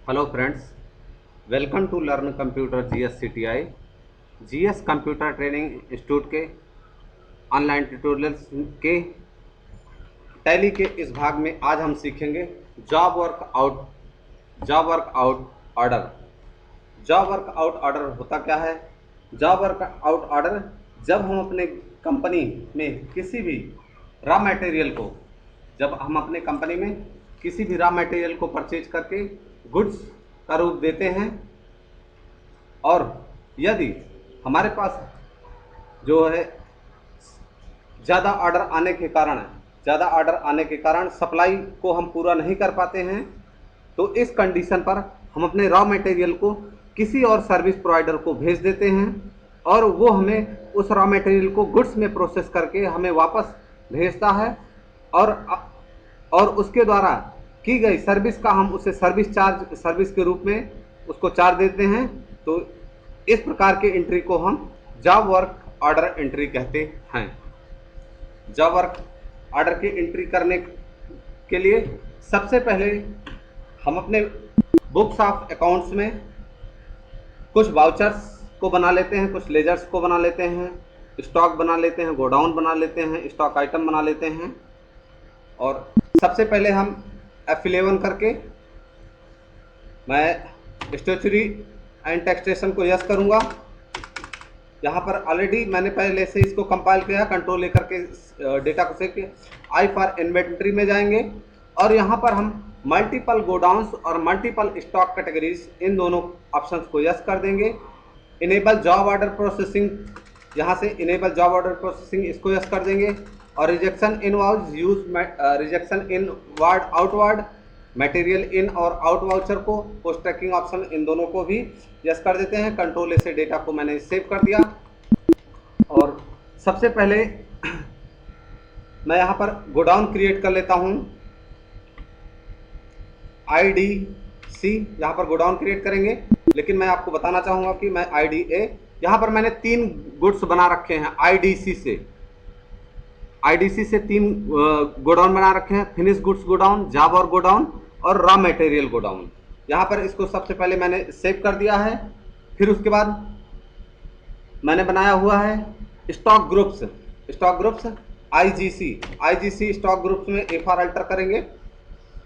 Hello friends, welcome to learn computer GS CTI GS computer training institute के online tutorials के Tally के इस भाग में आज हम सीखेंगे job work out job work out order. Job work out order होता क्या है? जॉब वर्क आउट ऑर्डर जब हम अपने कंपनी में किसी भी रॉ मटेरियल को जब हम अपने कंपनी में किसी भी रॉ मटेरियल को परचेज करके गुड्स का रूप देते हैं और यदि हमारे पास जो है ज़्यादा ऑर्डर आने के कारण सप्लाई को हम पूरा नहीं कर पाते हैं, तो इस कंडीशन पर हम अपने रॉ मटेरियल को किसी और सर्विस प्रोवाइडर को भेज देते हैं और वो हमें उस रॉ मटेरियल को गुड्स में प्रोसेस करके हमें वापस भेजता है और उसके द्वारा की गई सर्विस का हम उसे सर्विस के रूप में उसको चार्ज देते हैं। तो इस प्रकार के एंट्री को हम जॉब वर्क ऑर्डर एंट्री कहते हैं। जॉब वर्क ऑर्डर की एंट्री करने के लिए सबसे पहले हम अपने बुक्स ऑफ अकाउंट्स में कुछ वाउचर्स को बना लेते हैं, कुछ लेजर्स को बना लेते हैं, स्टॉक बना लेते हैं, गोडाउन बना लेते हैं, स्टॉक आइटम बना लेते हैं। और सबसे पहले हम F11 करके मैं स्टेचुरी एंड टैक्सेशन को यस करूंगा। यहाँ पर ऑलरेडी मैंने पहले से इसको कंपाइल किया, कंट्रोल लेकर के डेटा को सेव किया। आई फॉर इन्वेंट्री में जाएंगे और यहाँ पर हम मल्टीपल गोडाउन्स और मल्टीपल स्टॉक कैटेगरीज इन दोनों ऑप्शंस को यस कर देंगे। इनेबल जॉब ऑर्डर प्रोसेसिंग, यहाँ से इनेबल जॉब ऑर्डर प्रोसेसिंग इसको यस कर देंगे। और rejection in vouch use rejection in ward outward material in और आउट वाउचर को पोस्ट ट्रैकिंग ऑप्शन इन दोनों को भी यस कर देते हैं। कंट्रोल से डेटा को मैंने सेव कर दिया। और सबसे पहले मैं यहाँ पर गोडाउन क्रिएट कर लेता हूँ। IDC यहाँ पर गोडाउन क्रिएट करेंगे, लेकिन मैं आपको बताना चाहूँगा कि मैं IDA यहाँ पर मैंने 3 गुड्स बना रखे हैं। IDC से 3 गोडाउन बना रखे हैं, finish goods godown, job work godown और रॉ मटेरियल गोडाउन। यहाँ पर इसको सबसे पहले मैंने सेव कर दिया है। फिर उसके बाद मैंने बनाया हुआ है stock groups IGC stock groups में A फॉर अल्टर करेंगे।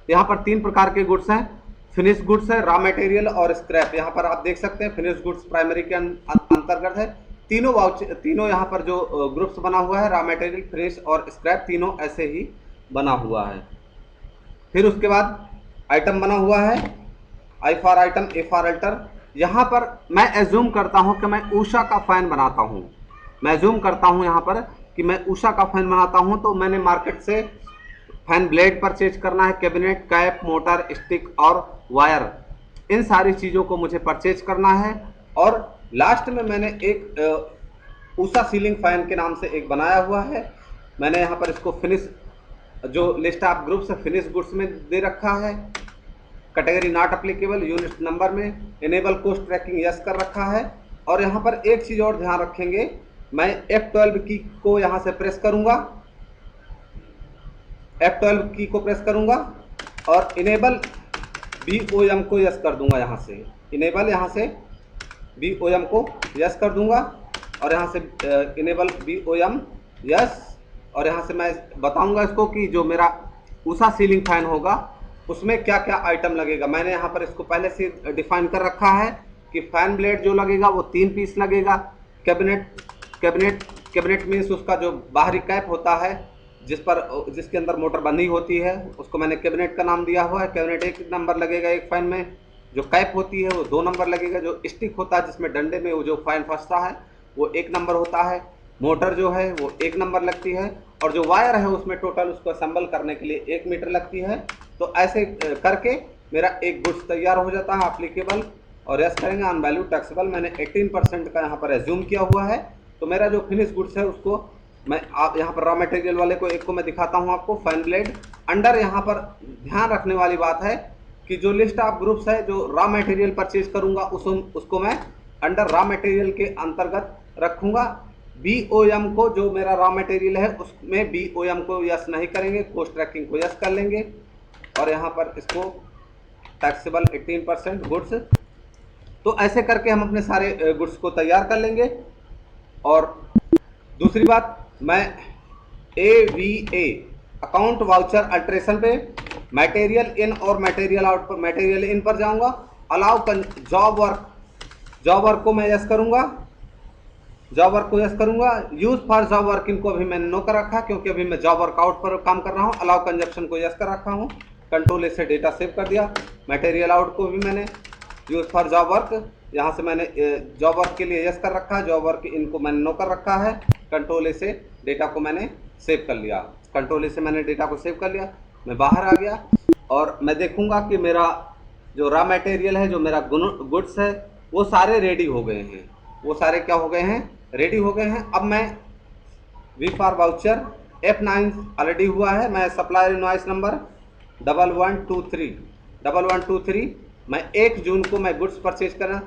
यहाँ पर 3 प्रकार के गुड्स हैं, फिनिश गुड्स है, रॉ मटेरियल और स्क्रैप। यहाँ पर आप देख सकते हैं फिनिश गुड्स प्राइमरी के अंतर्गत है। तीनों यहाँ पर जो ग्रुप्स बना हुआ है, रॉ मटेरियल, फिनिश और स्क्रैप, तीनों ऐसे ही बना हुआ है। फिर उसके बाद आइटम बना हुआ है, I for item, A for alter. यहाँ पर मैं एज्यूम करता हूँ कि मैं ऊषा का फैन बनाता हूँ। यहाँ पर कि मैं ऊषा का फैन बनाता हूँ, तो मैंने मार्केट से फैन ब्लेड परचेज करना है, कैबिनेट, कैप, मोटर, स्टिक और वायर, इन सारी चीज़ों को मुझे परचेज करना है। और लास्ट में मैंने एक ऊषा सीलिंग फैन के नाम से एक बनाया हुआ है। मैंने यहाँ पर इसको फिनिश जो लिस्ट ऑफ ग्रुप्स है फिनिश गुड्स में दे रखा है, category not applicable, unit number में इनेबल कोस्ट ट्रैकिंग यस कर रखा है। और यहाँ पर एक चीज़ और ध्यान रखेंगे, मैं F12 की को यहाँ से प्रेस करूँगा, F12 की को प्रेस करूँगा और इनेबल BOM को यस कर दूंगा। यहाँ से इनेबल, यहाँ से BOM को यस कर दूंगा और यहाँ से इनेबल BOM यस। और यहाँ से मैं बताऊंगा इसको कि जो मेरा ऊषा सीलिंग फैन होगा उसमें क्या क्या आइटम लगेगा। मैंने यहाँ पर इसको पहले से डिफाइन कर रखा है कि फैन ब्लेड जो लगेगा वो 3 पीस लगेगा। कैबिनेट मीन्स उसका जो बाहरी कैप होता है जिसके अंदर मोटर बंधी होती है, उसको मैंने कैबिनेट का नाम दिया हुआ है। कैबिनेट 1 नंबर लगेगा एक फैन में। जो कैप होती है वो 2 नंबर लगेगा। जो स्टिक होता है जिसमें डंडे में वो जो फैन फंसता है वो 1 नंबर होता है। मोटर जो है वो 1 नंबर लगती है और जो वायर है उसमें टोटल उसको असेंबल करने के लिए 1 मीटर लगती है। तो ऐसे करके मेरा एक गुड्स तैयार हो जाता है अप्लीकेबल। और यस करेंगे ऑन वैल्यू टैक्सेबल, मैंने 18% का यहाँ पर एज्यूम किया हुआ है। तो मेरा जो फिनिश गुड्स है उसको मैं आप यहाँ पर रॉ मटेरियल वाले को एक को मैं दिखाता हूँ आपको, फैन ब्लेड अंडर। यहाँ पर ध्यान रखने वाली बात है कि जो लिस्ट ऑफ ग्रुप्स है जो रॉ मटेरियल परचेज करूँगा उसको मैं अंडर रॉ मटेरियल के अंतर्गत रखूँगा। BOM को जो मेरा रॉ मटेरियल है उसमें BOM को यस नहीं करेंगे, कोस्ट ट्रैकिंग को यस कर लेंगे। और यहाँ पर इसको टैक्सेबल 18% गुड्स। तो ऐसे करके हम अपने सारे गुड्स को तैयार कर लेंगे। और दूसरी बात, मैं AVA अकाउंट वाउचर अल्ट्रेशन पे मटेरियल इन और मटेरियल आउट पर, मटेरियल इन पर जाऊंगा। अलाउ जॉब वर्क को मैं यस करूंगा, जॉब वर्क को यस करूंगा। यूज फॉर जॉब वर्किंग को अभी मैंने नो कर रखा क्योंकि अभी मैं जॉब वर्कआउट पर काम कर रहा हूं। अलाउ कंजप्शन को यस कर रखा हूं, कंट्रोल से डेटा सेव कर दिया। मटेरियल आउट को भी मैंने यूज फॉर जॉब वर्क, यहाँ से मैंने जॉब वर्क के लिए यस कर रखा है, जॉब वर्क इनको मैंने नो कर रखा है। कंट्रोल से डेटा को मैंने सेव कर लिया, कंट्रोल से मैंने डेटा को सेव कर लिया। मैं बाहर आ गया और मैं देखूंगा कि मेरा जो रॉ मटेरियल है, जो मेरा गुड्स है, वो सारे रेडी हो गए हैं। वो सारे क्या हो गए हैं? रेडी हो गए हैं। अब मैं we for voucher F9 already हुआ है। मैं सप्लायर इनवॉइस नंबर 1123 मैं 1 जून को मैं गुड्स परचेज करना।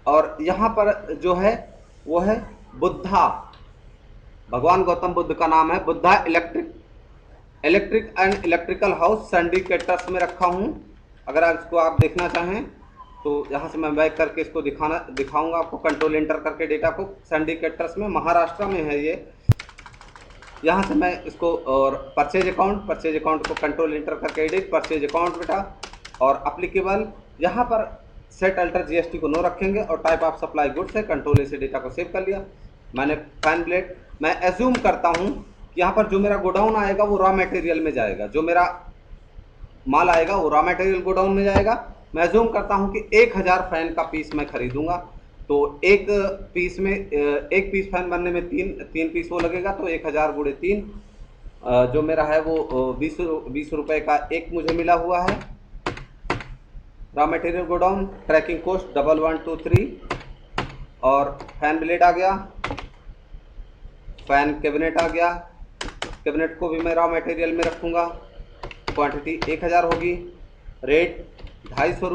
और यहाँ पर जो है वो है बुद्धा, भगवान गौतम बुद्ध का नाम है, Buddha electric and electrical house syndicators में रखा हूँ। अगर आप इसको आप देखना चाहें तो यहाँ से मैं बैक करके इसको दिखाऊंगा आपको, कंट्रोल एंटर करके डेटा को। सिंडिकेटर्स में महाराष्ट्र में है ये। यहाँ से मैं इसको, और परचेज अकाउंट को कंट्रोल एंटर करके एडिट परचेज अकाउंट बेटा, और अप्लीकेबल यहाँ पर सेट अल्टर GST को नो रखेंगे और टाइप ऑफ सप्लाई गुड्स है। कंट्रोल से डेटा को सेव कर लिया मैंने। फैन ब्लेड, मैं एज्यूम करता हूँ कि यहाँ पर जो मेरा गोडाउन आएगा वो रॉ मटेरियल में जाएगा, जो मेरा माल आएगा वो रॉ मटेरियल गोडाउन में जाएगा। मैं एज्यूम करता हूँ कि 1000 फैन का पीस मैं खरीदूंगा, तो एक पीस फैन बनने में तीन पीस वो लगेगा, तो 1000 गुणे 3 जो मेरा है वो 20 रुपये का एक मुझे मिला हुआ है। Raw material godown, tracking cost 1123, और फैन ब्लेड आ गया, फैन कैबिनेट आ गया। कैबिनेट को भी मैं रॉ मटेरियल में रखूँगा। क्वांटिटी 1000 होगी। रेट 250,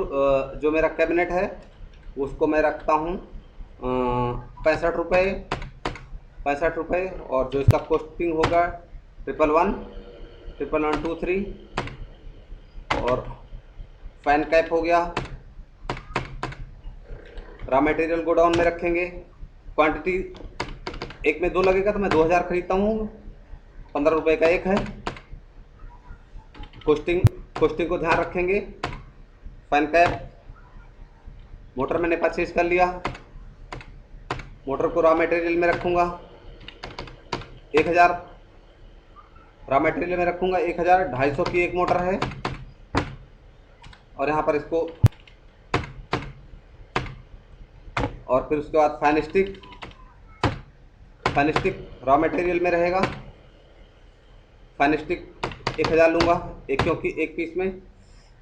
जो मेरा कैबिनेट है उसको मैं रखता हूँ 65 रुपये, और जो इसका कॉस्टिंग होगा 11123, और फैन कैप हो गया। रॉ मटेरियल गोडाउन में रखेंगे। क्वांटिटी एक में 2 लगेगा तो मैं 2000 खरीदता हूँ, 15 रुपये का एक है। कॉस्टिंग को ध्यान रखेंगे। फैन कैप, मोटर मैंने परचेज कर लिया, मोटर को रॉ मटेरियल में रखूँगा 1000, रॉ मटेरियल में रखूँगा 1000। 250 की एक मोटर है, और यहाँ पर इसको, और फिर उसके बाद फैन स्टिक रॉ मटेरियल में रहेगा। फैन स्टिक 1000 लूँगा एक, क्योंकि एक पीस में,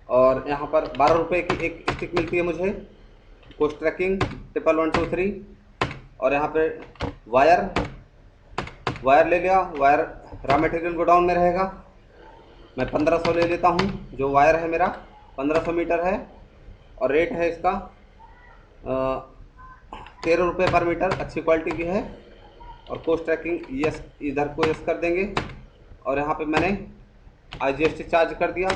और यहाँ पर 12 रुपये की एक स्टिक मिलती है मुझे। कोस्ट ट्रैकिंग 1123, और यहाँ पे वायर ले लिया। वायर रॉ मटेरियल गोडाउन में रहेगा। मैं 1500 ले लेता हूँ, जो वायर है मेरा 1500 मीटर है, और रेट है इसका 13 रुपये पर मीटर, अच्छी क्वालिटी की है। और कोस्ट ट्रैकिंग यस, इधर को यस कर देंगे। और यहाँ पे मैंने IGST चार्ज कर दिया।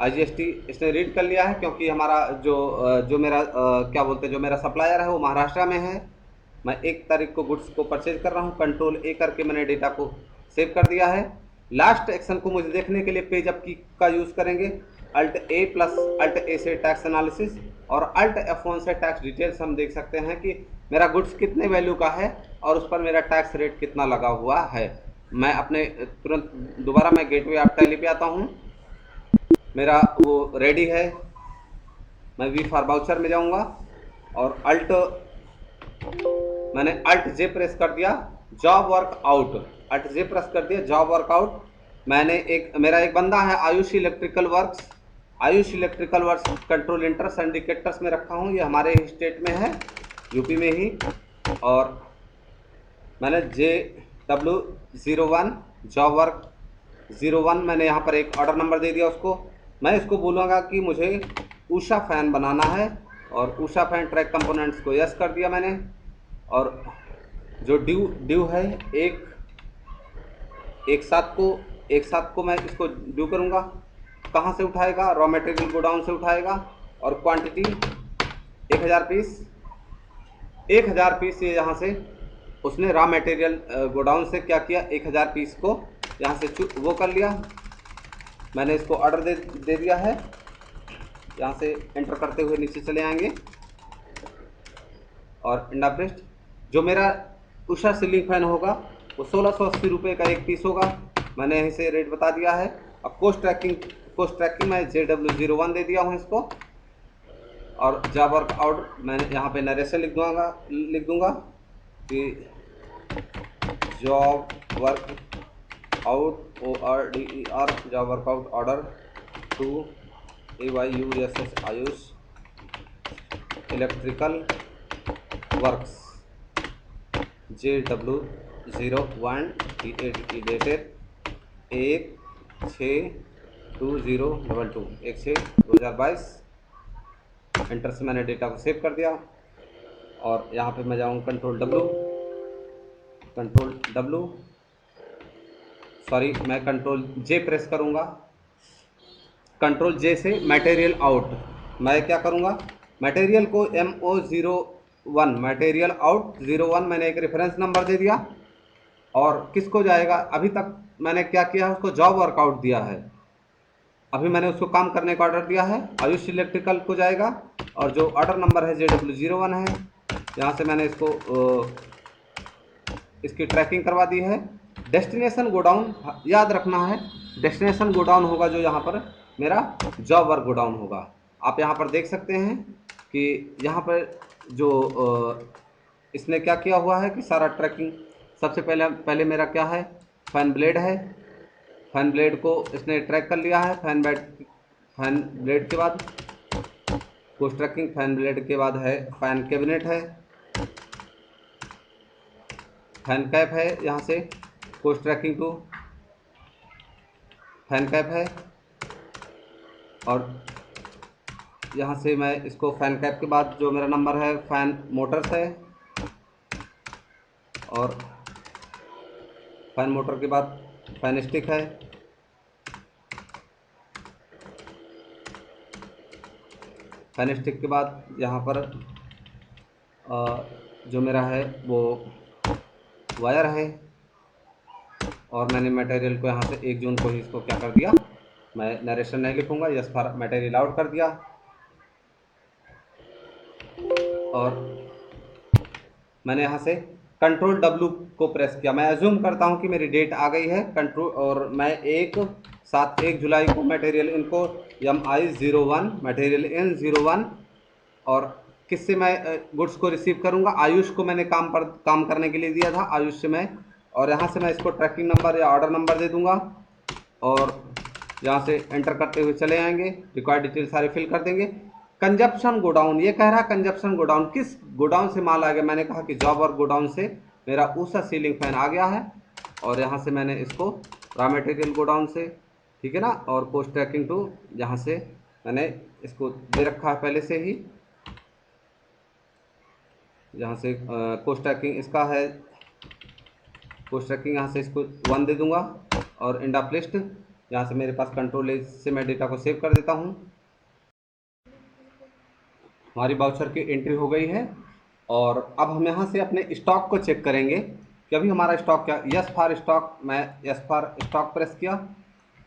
IGST इसने रीड कर लिया है, क्योंकि हमारा जो मेरा क्या बोलते हैं, जो मेरा सप्लायर है वो महाराष्ट्र में है। मैं 1 तारीख को गुड्स को परचेज कर रहा हूँ। कंट्रोल A करके मैंने डेटा को सेव कर दिया है। लास्ट एक्शन को मुझे देखने के लिए पेज अप की का यूज़ करेंगे। Alt A से टैक्स एनालिसिस, और Alt F1 से टैक्स डिटेल्स हम देख सकते हैं कि मेरा गुड्स कितने वैल्यू का है और उस पर मेरा टैक्स रेट कितना लगा हुआ है। मैं अपने तुरंत दोबारा मैं गेटवे ऑफ टैली पे आता हूँ। मेरा वो रेडी है। मैं वी फॉर वाउचर में जाऊँगा, और मैंने Alt J प्रेस कर दिया, job work out. Alt J press कर दिया, जॉब वर्क आउट। मेरा एक बंदा है Ayush electrical works control inter syndicators में रखा हूँ। ये हमारे स्टेट में है, यूपी में ही। और मैंने JW01 जॉब वर्क 01 मैंने यहाँ पर एक ऑर्डर नंबर दे दिया उसको। मैं इसको बोलूँगा कि मुझे उषा फैन बनाना है, और उषा फैन ट्रैक कंपोनेंट्स को यस कर दिया मैंने। और जो ड्यू है एक साथ को मैं इसको ड्यू करूँगा। कहाँ से उठाएगा, रॉ मटेरियल गोडाउन से उठाएगा। और क्वांटिटी 1000 पीस, 1000 पीस ये यहाँ से उसने रॉ मटेरियल गोडाउन से क्या किया, 1000 पीस को यहाँ से वो कर लिया। मैंने इसको ऑर्डर दे दिया है। यहाँ से एंटर करते हुए नीचे चले आएंगे और इंडा प्रेस्ट। जो मेरा उषा सीलिंग फैन होगा वो 1680 रुपये का एक पीस होगा। मैंने इसे रेट बता दिया है। अब कोस्ट ट्रैकिंग मैं JW01 दे दिया हूँ इसको। और जॉब वर्क आउट मैंने यहाँ पे नरेशन लिख दूंगा कि job work out ORDER, job work out order to AYUSS Ayush electrical works JW01 dated 1/6/2022, 1/6/2022। Enter से मैंने डेटा को सेव कर दिया। और यहाँ पे मैं जाऊँ कंट्रोल W, सॉरी मैं कंट्रोल J प्रेस करूँगा। कंट्रोल J से मटेरियल आउट मैं क्या करूँगा, मटेरियल को MO01 मटेरियल आउट 01 मैंने एक रेफरेंस नंबर दे दिया। और किसको जाएगा, अभी तक मैंने क्या किया है, उसको जॉब वर्कआउट दिया है। अभी मैंने उसको काम करने का ऑर्डर दिया है, आयुष इलेक्ट्रिकल को जाएगा। और जो ऑर्डर नंबर है JW01 है, यहाँ से मैंने इसकी ट्रैकिंग करवा दी है। डेस्टिनेशन गोडाउन याद रखना है, डेस्टिनेशन गोडाउन होगा जो यहाँ पर मेरा जॉब वर्क गोडाउन होगा। आप यहाँ पर देख सकते हैं कि यहाँ पर जो इसने क्या किया हुआ है कि सारा ट्रैकिंग, सबसे पहले मेरा क्या है, फैन ब्लेड है। फैन ब्लेड को इसने ट्रैक कर लिया है। फैन ब्लेड के बाद कोस्ट ट्रैकिंग, फैन ब्लेड के बाद है फैन कैबिनेट है, फैन कैप है। यहाँ से cost tracking to fan cap है। और यहाँ से मैं इसको फैन कैप के बाद जो मेरा नंबर है फैन मोटर्स है। और फैन मोटर के बाद फैन स्टिक है। फैन स्टिक के बाद यहाँ पर जो मेरा है वो वायर है। और मैंने मटेरियल को यहाँ से 1 जून को ही इसको क्या कर दिया, मैं नरेशन नहीं लिखूंगा, यस फॉर मटेरियल आउट कर दिया। और मैंने यहाँ से कंट्रोल W को प्रेस किया। मैं अज्यूम करता हूँ कि मेरी डेट आ गई है कंट्रोल, और मैं 1 जुलाई को मटेरियल इनको MI01 मटेरियल N01 और किससे मैं गुड्स को रिसीव करूँगा, आयुष को मैंने काम करने के लिए दिया था, आयुष से मैं। और यहाँ से मैं इसको ट्रैकिंग नंबर या ऑर्डर नंबर दे दूँगा। और यहाँ से एंटर करते हुए चले आएंगे, रिक्वायर्ड डिटेल सारे फिल कर देंगे। कंजप्शन गोडाउन, ये कह रहा है कंजप्शन गोडाउन, किस गोडाउन से माल आ गया, मैंने कहा कि जॉब और गोडाउन से मेरा उषा सीलिंग फैन आ गया है। और यहाँ से मैंने इसको रॉ मटेरियल गोडाउन से, ठीक है ना। और कोस्ट ट्रैकिंग टू, यहाँ से मैंने इसको दे रखा है पहले से ही। यहाँ से कोस्ट ट्रैकिंग इसका है, कोस्ट ट्रैकिंग यहाँ से इसको 1 दे दूंगा। और इंडा प्लिस्ट यहाँ से मेरे पास कंट्रोल एज से मैं डेटा को सेव कर देता हूँ। हमारी बाउचर की एंट्री हो गई है। और अब हम यहाँ से अपने स्टॉक को चेक करेंगे कि अभी हमारा स्टॉक क्या, यस फॉर स्टॉक, मैं यस फॉर स्टॉक प्रेस किया।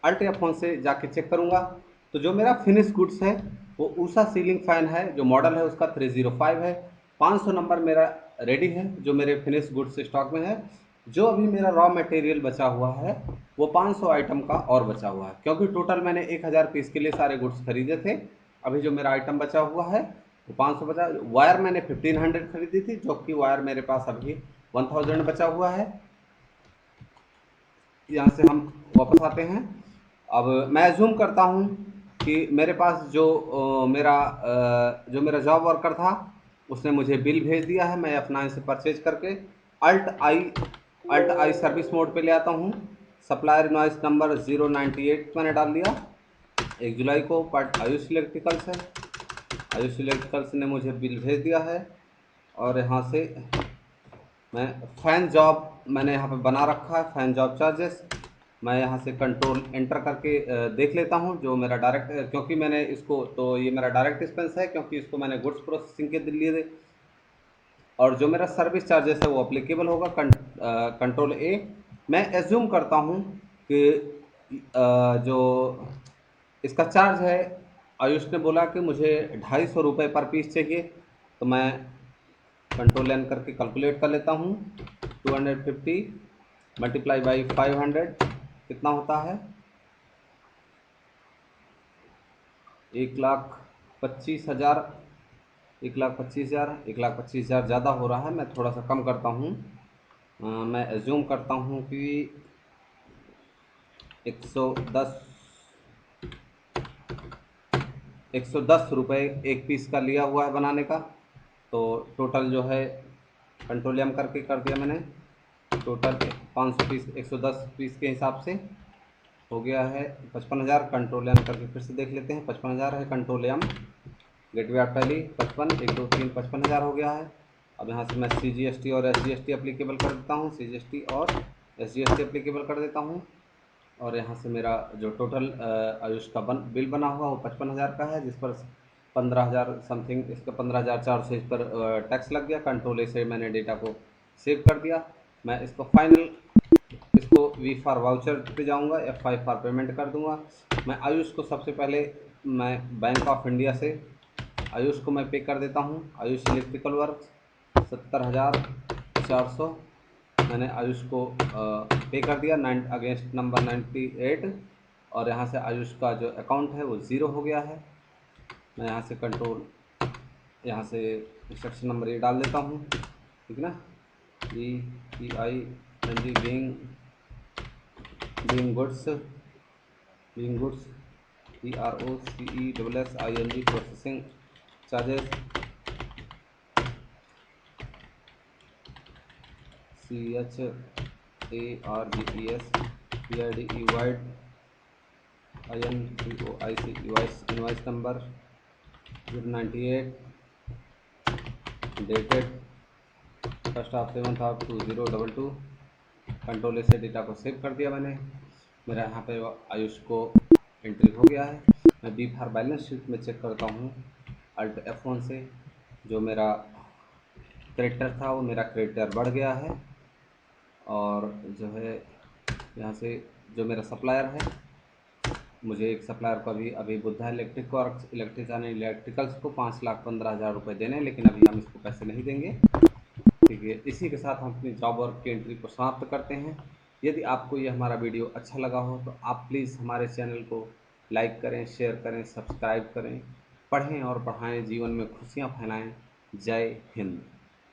अल्ट F1 से जाके चेक करूँगा। तो जो मेरा फिनिश गुड्स है वो उषा सीलिंग फैन है, जो मॉडल है उसका 305 है। 500 नंबर मेरा रेडी है जो मेरे फिनिश गुड्स स्टॉक में है। जो अभी मेरा रॉ मटेरियल बचा हुआ है वो 500 आइटम का और बचा हुआ है, क्योंकि टोटल मैंने 1000 पीस के लिए सारे गुड्स खरीदे थे। अभी जो मेरा आइटम बचा हुआ है वो 500 बचा। वायर मैंने 1500 खरीदी थी, जो कि वायर मेरे पास अभी 1000 बचा हुआ है। यहाँ से हम वापस आते हैं। अब मैं जूम करता हूँ कि मेरे पास जो मेरा जॉब वर्कर था उसने मुझे बिल भेज दिया है। मैं अपना इसे परचेज करके अल्ट आई सर्विस मोड पे ले आता हूँ। सप्लायर इनवॉइस नंबर 098 मैंने डाल दिया। 1 जुलाई को पार्ट आयुष इलेक्ट्रिकल्स है। आयुष इलेक्ट्रिकल्स ने मुझे बिल भेज दिया है। और यहाँ से मैं फैन जॉब मैंने यहाँ पे बना रखा है, फैन जॉब चार्जेस मैं यहाँ से कंट्रोल एंटर करके देख लेता हूँ जो मेरा डायरेक्ट, क्योंकि मैंने इसको, तो ये मेरा डायरेक्ट एक्सपेंस है क्योंकि इसको मैंने गुड्स प्रोसेसिंग के लिए, और जो मेरा सर्विस चार्जेस है वो अप्लीकेबल होगा कंट्रोल ए। मैं एज्यूम करता हूँ कि जो इसका चार्ज है, आयुष ने बोला कि मुझे 250 रुपये पर पीस चाहिए, तो मैं कंट्रोल एन करके कैलकुलेट कर लेता हूँ। 250 मल्टीप्लाई बाई 500 कितना होता है? 1,25,000। 1,25,000, 1,25,000 ज़्यादा हो रहा है, मैं थोड़ा सा कम करता हूँ। मैं एज्यूम करता हूँ कि 110 110 रुपये एक पीस का लिया हुआ है बनाने का। तो टोटल जो है कंट्रोल एम करके कर दिया मैंने, टोटल 500 पीस 110 पीस के हिसाब से हो गया है 55,000। कंट्रोल एम करके फिर से देख लेते हैं, 55,000 है control M, gateway of Tally 55, 1 2 3 55,000 हो गया है। अब यहाँ से मैं CGST और SGST अप्लीकेबल कर देता हूँ, CGST और SGST अप्लीकेबल कर देता हूँ। और यहाँ से मेरा जो टोटल आयुष का बिल बना हुआ वो 55,000 का है, जिस पर 15,000 समथिंग, इसका 15,400 इस पर टैक्स लग गया। कंट्रोल ए से मैंने डेटा को सेव कर दिया। मैं इसको फाइनल, इसको वी फॉर वाउचर पे जाऊंगा, F5 फॉर पेमेंट कर दूंगा। मैं आयुष को सबसे पहले, मैं बैंक ऑफ इंडिया से आयुष को मैं पे कर देता हूँ। आयुष इलेक्ट्रिकल वर्क 70,400 मैंने आयुष को पे कर दिया, अगेंस्ट नंबर 98। और यहाँ से आयुष का जो अकाउंट है वो ज़ीरो हो गया है। मैं यहाँ से कंट्रोल, यहाँ से इंस्ट्रक्शन नंबर ये डाल देता हूँ, ठीक है ना, BEING being goods, PROCESSING processing charges CHARGES PIDE wide INVOIC invoice number 098 dated 1 7 of 2022। Control से डेटा को सेव कर दिया मैंने। मेरा यहाँ पे आयुष को एंट्री हो गया है। मैं बी फार बैलेंस शीट में चेक करता हूँ Alt F1 से, जो मेरा क्रेडिटर था वो मेरा क्रेडिटर बढ़ गया है। और जो है यहाँ से जो मेरा सप्लायर है, मुझे एक सप्लायर को अभी बुद्धा इलेक्ट्रिकल्स को 5,15,000 रुपये देने हैं, लेकिन अभी हम इसको पैसे नहीं देंगे, ठीक है। इसी के साथ हम अपनी जॉब वर्क की एंट्री को समाप्त करते हैं। यदि आपको ये हमारा वीडियो अच्छा लगा हो तो आप प्लीज़ हमारे चैनल को लाइक करें, शेयर करें, सब्सक्राइब करें। पढ़ें और पढ़ाएं, जीवन में खुशियाँ फैलाएं। जय हिंद।